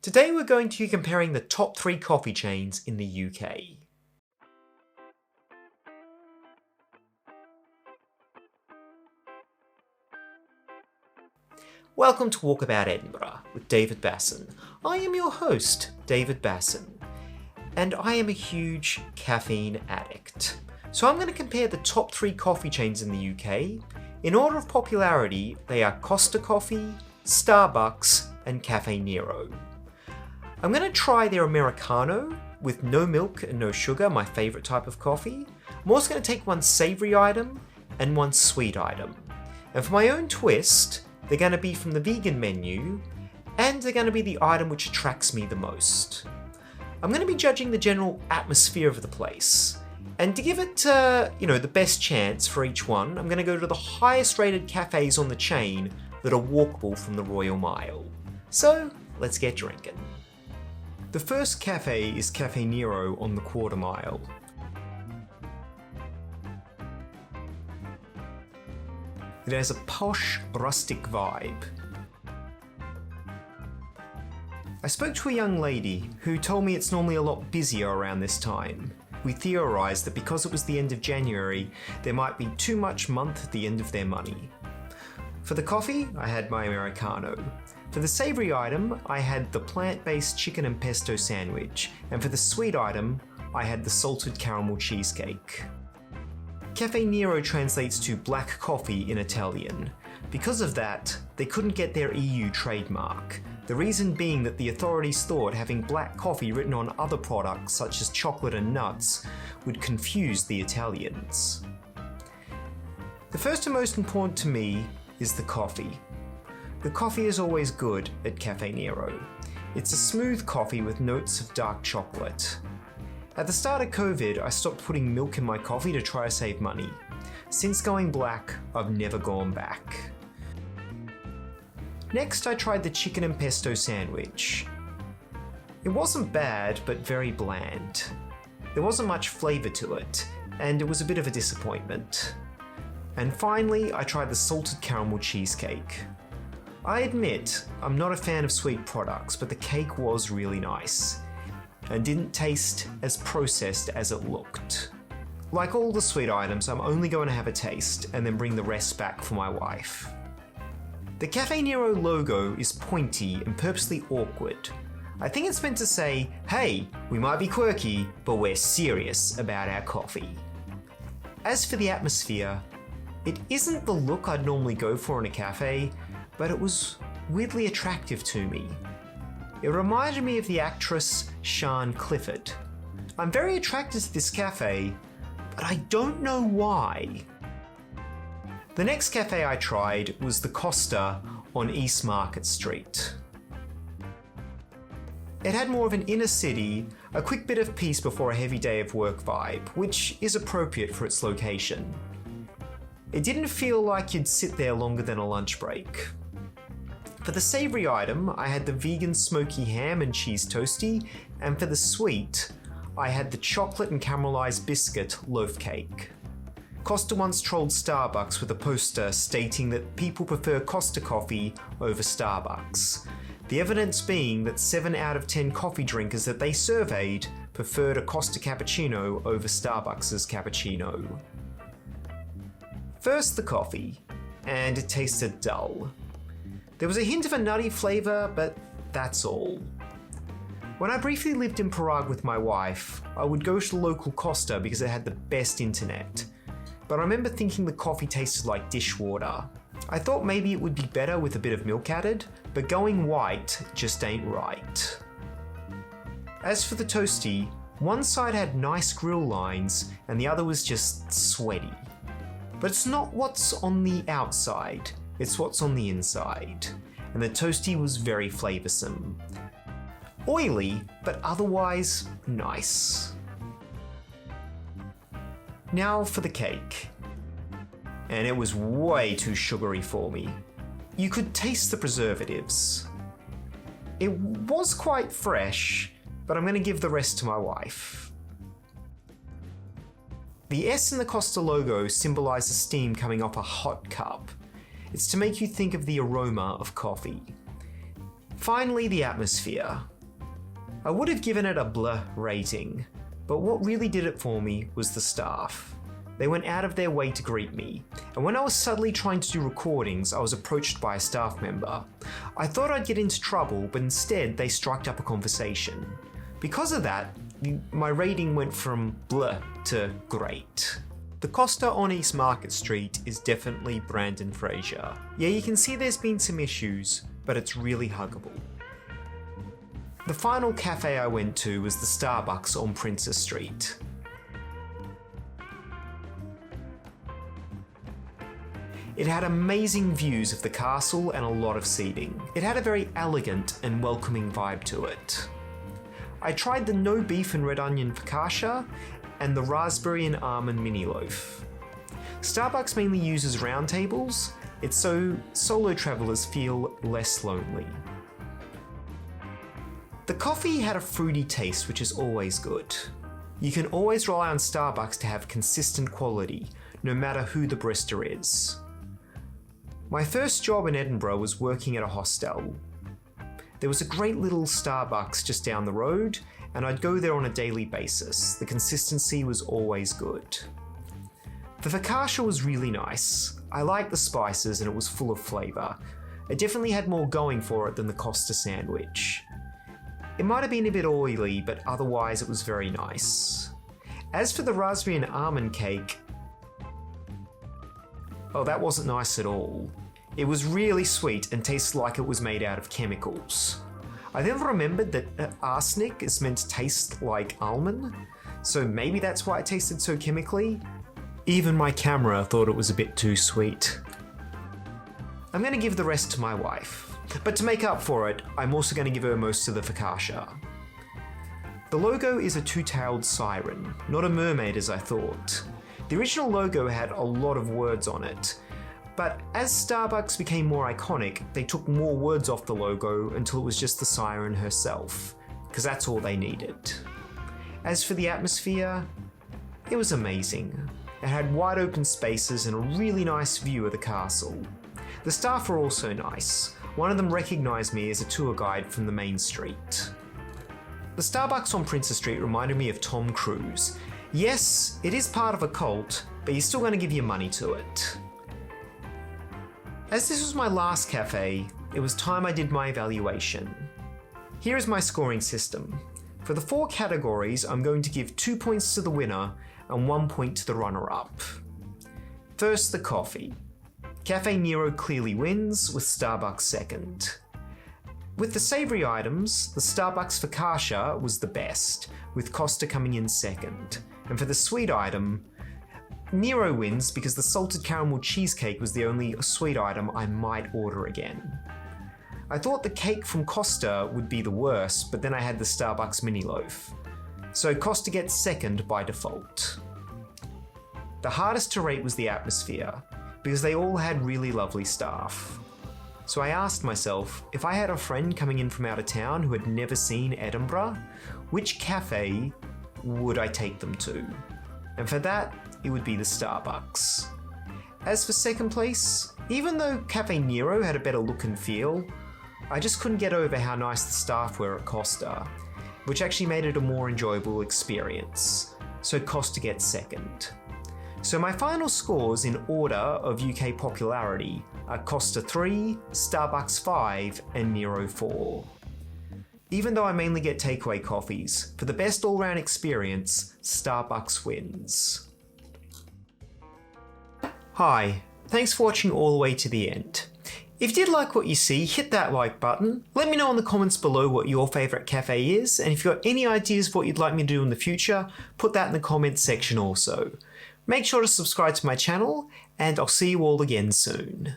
Today we're going to be comparing the top 3 coffee chains in the UK. Welcome to Walkabout Edinburgh with David Basson. I am your host, David Basson, and I am a huge caffeine addict. So I'm going to compare the top 3 coffee chains in the UK. In order of popularity, they are Costa Coffee, Starbucks, and Caffè Nero. I'm going to try their Americano with no milk and no sugar, my favourite type of coffee. I'm also going to take one savoury item and one sweet item. And for my own twist, they're going to be from the vegan menu, and they're going to be the item which attracts me the most. I'm going to be judging the general atmosphere of the place. And to give it, the best chance for each one, I'm going to go to the highest rated cafes on the chain that are walkable from the Royal Mile. So, let's get drinking. The first cafe is Caffè Nero on the Quarter Mile. It has a posh, rustic vibe. I spoke to a young lady who told me it's normally a lot busier around this time. We theorised that because it was the end of January, there might be too much month at the end of their money. For the coffee, I had my Americano. For the savoury item, I had the plant-based chicken and pesto sandwich, and for the sweet item, I had the salted caramel cheesecake. Caffè Nero translates to black coffee in Italian. Because of that, they couldn't get their EU trademark. The reason being that the authorities thought having black coffee written on other products such as chocolate and nuts would confuse the Italians. The first and most important to me is the coffee. The coffee is always good at Caffè Nero. It's a smooth coffee with notes of dark chocolate. At the start of COVID, I stopped putting milk in my coffee to try to save money. Since going black, I've never gone back. Next, I tried the chicken and pesto sandwich. It wasn't bad, but very bland. There wasn't much flavour to it, and it was a bit of a disappointment. And finally, I tried the salted caramel cheesecake. I admit, I'm not a fan of sweet products, but the cake was really nice, and didn't taste as processed as it looked. Like all the sweet items, I'm only going to have a taste, and then bring the rest back for my wife. The Caffè Nero logo is pointy and purposely awkward. I think it's meant to say, hey, we might be quirky, but we're serious about our coffee. As for the atmosphere, it isn't the look I'd normally go for in a cafe, but it was weirdly attractive to me. It reminded me of the actress Sian Clifford. I'm very attracted to this cafe, but I don't know why. The next cafe I tried was the Costa on East Market Street. It had more of an inner city, a quick bit of peace before a heavy day of work vibe, which is appropriate for its location. It didn't feel like you'd sit there longer than a lunch break. For the savoury item, I had the vegan smoky ham and cheese toastie, and for the sweet, I had the chocolate and caramelised biscuit loaf cake. Costa once trolled Starbucks with a poster stating that people prefer Costa coffee over Starbucks. The evidence being that 7 out of 10 coffee drinkers that they surveyed preferred a Costa cappuccino over Starbucks' cappuccino. First the coffee, and it tasted dull. There was a hint of a nutty flavour, but that's all. When I briefly lived in Prague with my wife, I would go to the local Costa because it had the best internet. But I remember thinking the coffee tasted like dishwater. I thought maybe it would be better with a bit of milk added, but going white just ain't right. As for the toastie, one side had nice grill lines and the other was just sweaty. But it's not what's on the outside, it's what's on the inside. And the toastie was very flavoursome. Oily, but otherwise nice. Now for the cake. And it was way too sugary for me. You could taste the preservatives. It was quite fresh, but I'm going to give the rest to my wife. The S in the Costa logo symbolises steam coming off a hot cup. It's to make you think of the aroma of coffee. Finally, the atmosphere. I would have given it a bleh rating, but what really did it for me was the staff. They went out of their way to greet me, and when I was subtly trying to do recordings, I was approached by a staff member. I thought I'd get into trouble, but instead they struck up a conversation. Because of that, my rating went from bleh to great. The Costa on East Market Street is definitely Brandon Fraser. Yeah, you can see there's been some issues, but it's really huggable. The final cafe I went to was the Starbucks on Princess Street. It had amazing views of the castle and a lot of seating. It had a very elegant and welcoming vibe to it. I tried the no beef and red onion focaccia and the raspberry and almond mini loaf. Starbucks mainly uses round tables, it's so solo travelers feel less lonely. The coffee had a fruity taste, which is always good. You can always rely on Starbucks to have consistent quality, no matter who the barista is. My first job in Edinburgh was working at a hostel. There was a great little Starbucks just down the road, and I'd go there on a daily basis. The consistency was always good. The focaccia was really nice. I liked the spices and it was full of flavour. It definitely had more going for it than the Costa sandwich. It might have been a bit oily, but otherwise it was very nice. As for the raspberry and almond cake, oh, that wasn't nice at all. It was really sweet and tasted like it was made out of chemicals. I then remembered that arsenic is meant to taste like almond, so maybe that's why it tasted so chemically. Even my camera thought it was a bit too sweet. I'm going to give the rest to my wife, but to make up for it, I'm also going to give her most of the focaccia. The logo is a two-tailed siren, not a mermaid as I thought. The original logo had a lot of words on it, but as Starbucks became more iconic, they took more words off the logo until it was just the siren herself, because that's all they needed. As for the atmosphere, it was amazing. It had wide open spaces and a really nice view of the castle. The staff were also nice. One of them recognised me as a tour guide from the main street. The Starbucks on Princess Street reminded me of Tom Cruise. Yes, it is part of a cult, but he's still going to give you money to it. As this was my last cafe, it was time I did my evaluation. Here is my scoring system. For the 4 categories, I'm going to give 2 points to the winner and 1 point to the runner-up. First, the coffee. Cafe Nero clearly wins, with Starbucks second. With the savoury items, the Starbucks focaccia was the best, with Costa coming in second. And for the sweet item, Nero wins because the salted caramel cheesecake was the only sweet item I might order again. I thought the cake from Costa would be the worst, but then I had the Starbucks mini loaf. So Costa gets second by default. The hardest to rate was the atmosphere, because they all had really lovely staff. So I asked myself, if I had a friend coming in from out of town who had never seen Edinburgh, which cafe would I take them to? And for that, it would be the Starbucks. As for second place, even though Cafe Nero had a better look and feel, I just couldn't get over how nice the staff were at Costa, which actually made it a more enjoyable experience. So Costa gets second. So my final scores in order of UK popularity are Costa 3, Starbucks 5, and Nero 4. Even though I mainly get takeaway coffees, for the best all-round experience, Starbucks wins. Hi, thanks for watching all the way to the end. If you did like what you see, hit that like button. Let me know in the comments below what your favourite cafe is, and if you've got any ideas of what you'd like me to do in the future, put that in the comments section also. Make sure to subscribe to my channel, and I'll see you all again soon.